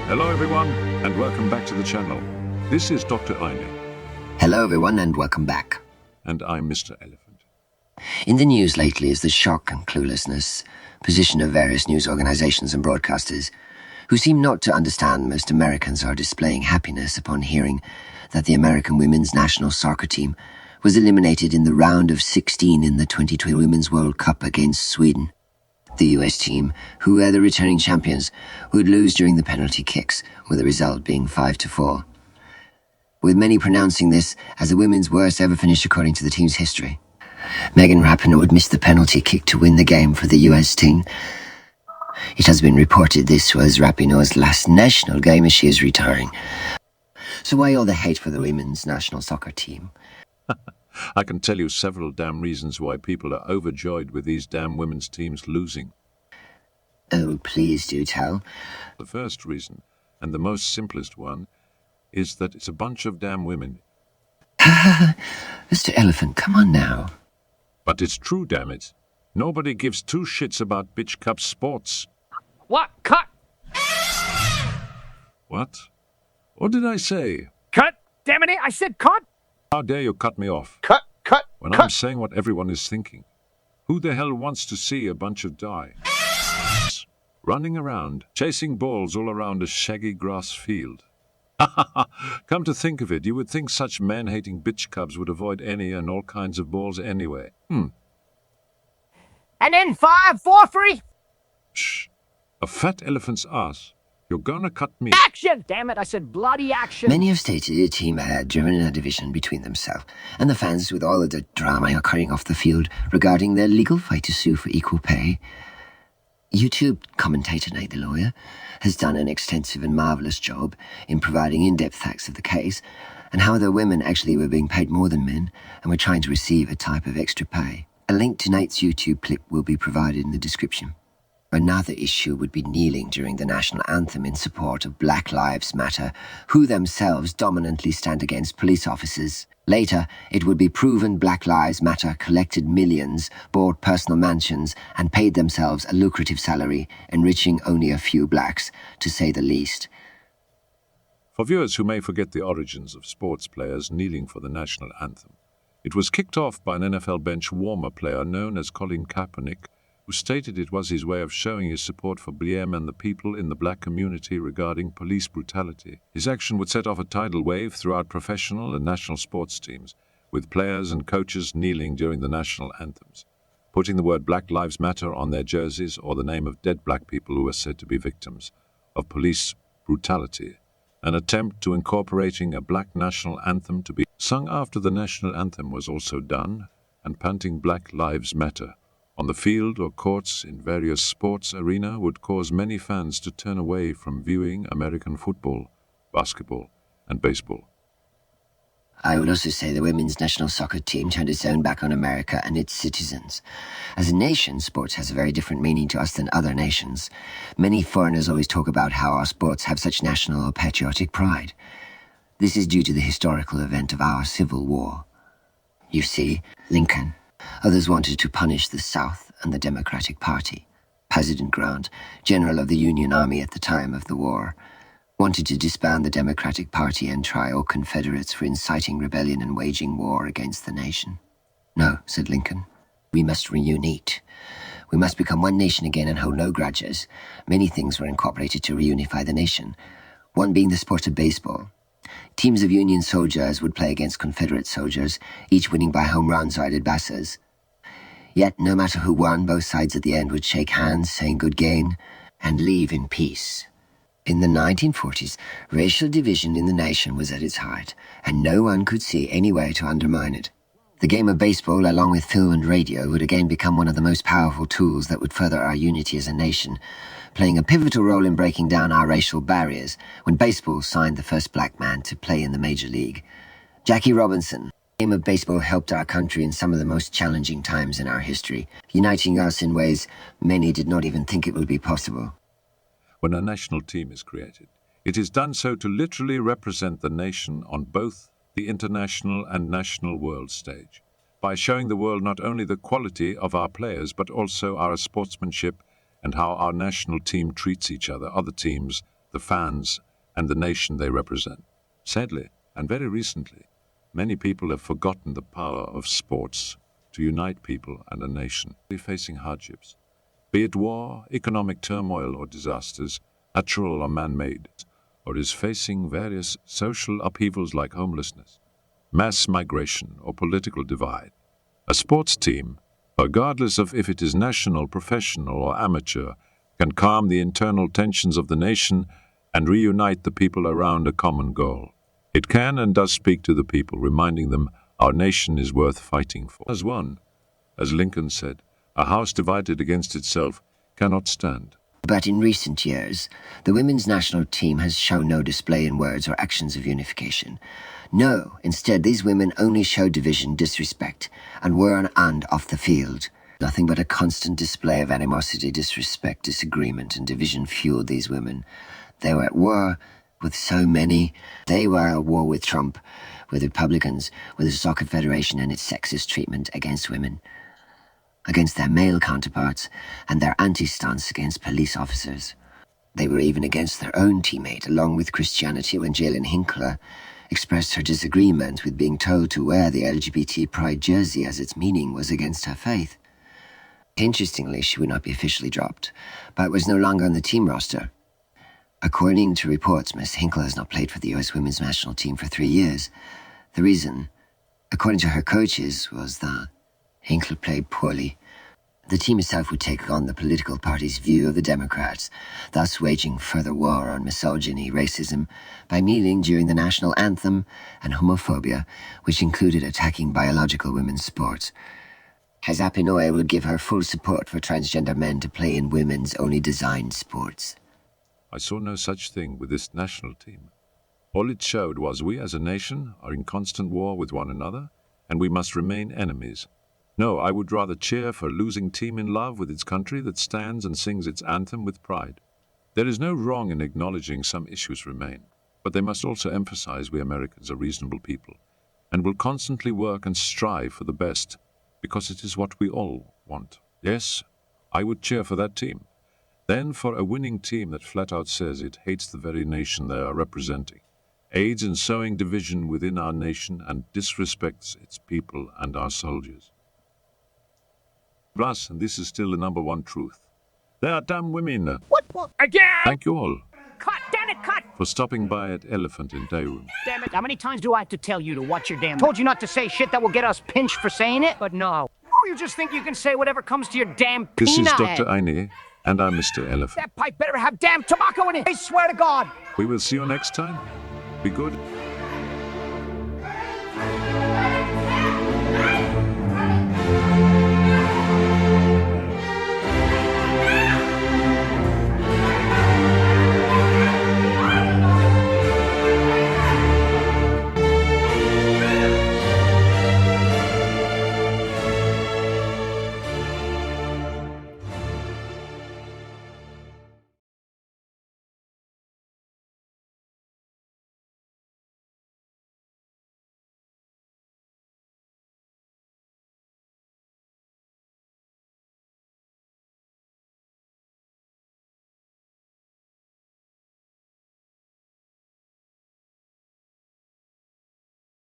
Hello everyone, and welcome back to the channel. This is Dr. Aine. Hello everyone and welcome back. And I'm Mr. Elephant. In the news lately is the shock and cluelessness position of various news organizations and broadcasters who seem not to understand most Americans are displaying happiness upon hearing that the American women's national soccer team was eliminated in the round of 16 in the 2020 Women's World Cup against Sweden. The US team, who were the returning champions, would lose during the penalty kicks, with the result being 5-4. With many pronouncing this as the women's worst ever finish according to the team's history. Megan Rapinoe would miss the penalty kick to win the game for the US team. It has been reported this was Rapinoe's last national game as she is retiring. So why all the hate for the women's national soccer team? I can tell you several damn reasons why people are overjoyed with these damn women's teams losing. Oh, please do tell. The first reason, and the most simplest one, is that it's a bunch of damn women. Mr. Elephant, come on now. But it's true, damn it. Nobody gives two shits about bitch cup sports. What? Cut! What? What did I say? Cut! Damn it, I said cut! How dare you cut me off? Cut! When I'm saying what everyone is thinking. Who the hell wants to see a bunch of die running around, chasing balls all around a shaggy grass field? Come to think of it, you would think such man-hating bitch cubs would avoid any and all kinds of balls anyway. And then 5, 4, 3. Shh. A fat elephant's ass. You're gonna cut me. Action! Damn it, I said bloody action. Many have stated the team had driven a division between themselves and the fans with all of the drama occurring off the field regarding their legal fight to sue for equal pay. YouTube commentator Nate the Lawyer has done an extensive and marvellous job in providing in-depth facts of the case and how the women actually were being paid more than men and were trying to receive a type of extra pay. A link to Nate's YouTube clip will be provided in the description. Another issue would be kneeling during the national anthem in support of Black Lives Matter, who themselves dominantly stand against police officers. Later, it would be proven Black Lives Matter collected millions, bought personal mansions, and paid themselves a lucrative salary, enriching only a few blacks, to say the least. For viewers who may forget the origins of sports players kneeling for the national anthem, it was kicked off by an NFL bench warmer player known as Colin Kaepernick, who stated it was his way of showing his support for BLM and the people in the black community regarding police brutality. His action would set off a tidal wave throughout professional and national sports teams, with players and coaches kneeling during the national anthems, putting the word Black Lives Matter on their jerseys or the name of dead black people who were said to be victims of police brutality. An attempt to incorporating a black national anthem to be sung after the national anthem was also done, and panting Black Lives Matter on the field or courts in various sports arena would cause many fans to turn away from viewing American football, basketball, and baseball. I would also say the women's national soccer team turned its own back on America and its citizens. As a nation, sports has a very different meaning to us than other nations. Many foreigners always talk about how our sports have such national or patriotic pride. This is due to the historical event of our Civil War. You see, Lincoln. Others wanted to punish the South and the Democratic Party. President Grant, general of the Union Army at the time of the war, wanted to disband the Democratic Party and try all Confederates for inciting rebellion and waging war against the nation. No, said Lincoln, we must reunite. We must become one nation again and hold no grudges. Many things were incorporated to reunify the nation, one being the sport of baseball. Teams of Union soldiers would play against Confederate soldiers, each winning by home runs or added bases. Yet, no matter who won, both sides at the end would shake hands, saying good game, and leave in peace. In the 1940s, racial division in the nation was at its height, and no one could see any way to undermine it. The game of baseball, along with film and radio, would again become one of the most powerful tools that would further our unity as a nation, playing a pivotal role in breaking down our racial barriers when baseball signed the first black man to play in the Major League. Jackie Robinson. The game of baseball helped our country in some of the most challenging times in our history, uniting us in ways many did not even think it would be possible. When a national team is created, it is done so to literally represent the nation on both the international and national world stage, by showing the world not only the quality of our players but also our sportsmanship and how our national team treats each other, other teams, the fans, and the nation they represent. Sadly, and very recently, many people have forgotten the power of sports to unite people and a nation facing hardships, be it war, economic turmoil or disasters, natural or man-made, or is facing various social upheavals like homelessness, mass migration or political divide. A sports team, regardless of if it is national, professional or amateur, can calm the internal tensions of the nation and reunite the people around a common goal. It can and does speak to the people, reminding them our nation is worth fighting for. As one, as Lincoln said, a house divided against itself cannot stand. But in recent years, the women's national team has shown no display in words or actions of unification. No, instead, these women only show division, disrespect, and were on and off the field. Nothing but a constant display of animosity, disrespect, disagreement, and division fueled these women. They were at war with so many. They were at war with Trump, with Republicans, with the Soccer Federation and its sexist treatment against women, against their male counterparts, and their anti-stance against police officers. They were even against their own teammate, along with Christianity, when Jalen Hinkler expressed her disagreement with being told to wear the LGBT pride jersey as its meaning was against her faith. Interestingly, she would not be officially dropped, but was no longer on the team roster. According to reports, Ms. Hinkler has not played for the US women's national team for 3 years. The reason, according to her coaches, was that Hinkler played poorly. The team itself would take on the political party's view of the Democrats, thus waging further war on misogyny, racism, by kneeling during the national anthem, and homophobia, which included attacking biological women's sports. Hazapinoe would give her full support for transgender men to play in women's only designed sports. I saw no such thing with this national team. All it showed was we as a nation are in constant war with one another, and we must remain enemies. No, I would rather cheer for a losing team in love with its country that stands and sings its anthem with pride. There is no wrong in acknowledging some issues remain, but they must also emphasize we Americans are reasonable people, and will constantly work and strive for the best, because it is what we all want. Yes, I would cheer for that team. Then for a winning team that flat out says it hates the very nation they are representing, aids in sowing division within our nation, and disrespects its people and our soldiers. Plus, and this is still the number one truth, there are damn women. What? Again? Thank you all Cut! Damn it, cut! for stopping by at Elephant in Day Room. Damn it, how many times do I have to tell you to watch your damn... Told you not to say shit that will get us pinched for saying it, but no. You just think you can say whatever comes to your damn This is peanut Dr. head. Aine, and I'm Mr. Elephant. That pipe better have damn tobacco in it, I swear to God! We will see you next time. Be good.